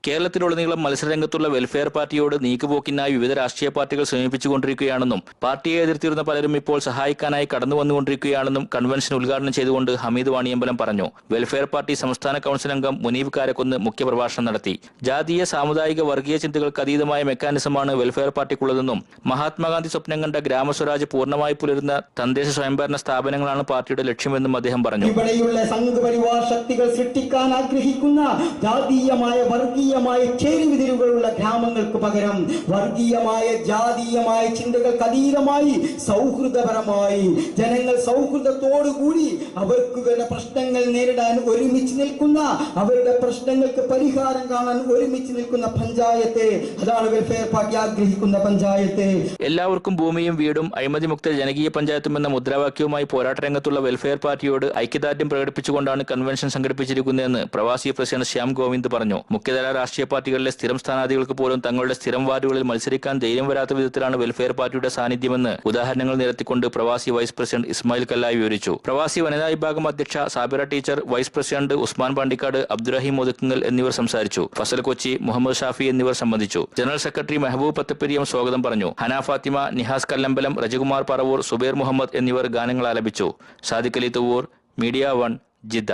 കേരളത്തിലുടനീളം മത്സരരംഗത്തുള്ള വെൽഫെയർ പാർട്ടിയോട് നീക്കുപോക്കിനായി വിവിധ രാഷ്ട്രീയ പാർട്ടികൾ ശ്രമിപ്പിച്ചുകൊണ്ടിരിക്കുകയാണെന്നും പാർട്ടിയെ എതിർത്തിരുന്ന പലരും ഇപ്പോൾ സഹായിക്കാനായി കടന്നു വന്നുകൊണ്ടിരിക്കുകയാണെന്നും കൺവെൻഷൻ ഉദ്ഘാടനം ചെയ്തുകൊണ്ട് ഹമീദ് വാണിയമ്പലം പറഞ്ഞു. വെൽഫെയർ പാർട്ടി സംസ്ഥാന കൌൺസിൽ അംഗം മുനീബ് കാരക്കുന്ന് മുഖ്യപ്രഭാഷണം നടത്തി. ജാതീയ സാമുദായിക വർഗീയ ചിന്തകൾക്ക് അതീതമായ മെക്കാനിസമാണ് വെൽഫെയർ പാർട്ടിക്കുള്ളതെന്നും മഹാത്മാഗാന്ധി സ്വപ്നം കണ്ട ഗ്രാമസ്വരാജ് പൂർണ്ണമായി പുലരുന്ന തദ്ദേശ സ്വയംഭരണ സ്ഥാപനങ്ങളാണ് പാർട്ടിയുടെ ലക്ഷ്യമെന്നും അദ്ദേഹം പറഞ്ഞു. ഇവിടെയുള്ള സംഘപരിവാർ ശക്തികൾ സൃഷ്ടിക്കാൻ ആഗ്രഹിക്കുന്ന ജാതീയമായ വർഗീയമായ ചേരുവിതിരുകളുള്ള ഗ്രാമങ്ങൾക്ക് പകരം വർഗീയമായ ജാതീയമായ ചിന്തകൾക്ക് അതീതമായി സൗഹൃദപരമായി ജനങ്ങൾ സൗഹൃദത്തോടുകൂടി അവർക്ക് വരുന്ന പ്രശ്നങ്ങൾ നേരിടാൻ ഒരുമിച്ച് നിൽക്കുന്ന, അവരുടെ പ്രശ്നങ്ങൾക്ക് പരിഹാരം കാണാൻ ഒരുമിച്ച് നിൽക്കുന്ന പഞ്ചായത്ത്, അതാണ് വെൽഫെയർ പാർട്ടി ആഗ്രഹിക്കുന്ന പഞ്ചായത്ത്. എല്ലാവർക്കും ഭൂമിയും വീടും അഴിമതിമുക്ത ജനകീയ പഞ്ചായത്തും എന്ന മുദ്രാവാക്യവുമായി പോരാട്ട രംഗത്തുള്ള വെൽഫെയർ പാർട്ടിയോട് ഐക്യദാർഢ്യം പ്രകടിപ്പിച്ചുകൊണ്ടാണ് കൺവെൻഷൻ സംഘടിപ്പിച്ചിരിക്കുന്നതെന്ന് പ്രവാസി പ്രസിഡന്റ് ശ്യാം ഗോവിന്ദ് പറഞ്ഞു. മുഖ്യധാരാ രാഷ്ട്രീയ പാർട്ടികളിലെ സ്ഥിരം സ്ഥാനാർത്ഥികൾക്ക് പോലും തങ്ങളുടെ സ്ഥിരം വാർഡുകളിൽ മത്സരിക്കാൻ ധൈര്യം വരാത്ത വിധത്തിലാണ് വെൽഫെയർ പാർട്ടിയുടെ സാന്നിധ്യമെന്ന് ഉദാഹരണങ്ങൾ നിരത്തിക്കൊണ്ട് പ്രവാസി വൈസ് പ്രസിഡന്റ് ഇസ്മായിൽ കല്ലായി വിവരിച്ചു. പ്രവാസി വനിതാ വിഭാഗം അധ്യക്ഷ Sabira teacher, vice president Usman Pandikkad, Abdurahim Othukkungal എന്നിവർ സംസാരിച്ചു. ഫസൽ കൊച്ചി, മുഹമ്മദ് ഷാഫി എന്നിവർ സംബന്ധിച്ചു. ജനറൽ സെക്രട്ടറി മെഹബൂബ് പത്തപ്പെരിയം സ്വാഗതം പറഞ്ഞു. ഹനാ ഫാത്തിമ, നിഹാസ് കല്ലമ്പലം, രജകുമാർ പറവൂർ, സുബൈർ മുഹമ്മദ് എന്നിവർ ഗാനങ്ങൾ ആലപിച്ചു. Sadiq Ali Thuvur, media 1, Jeddah.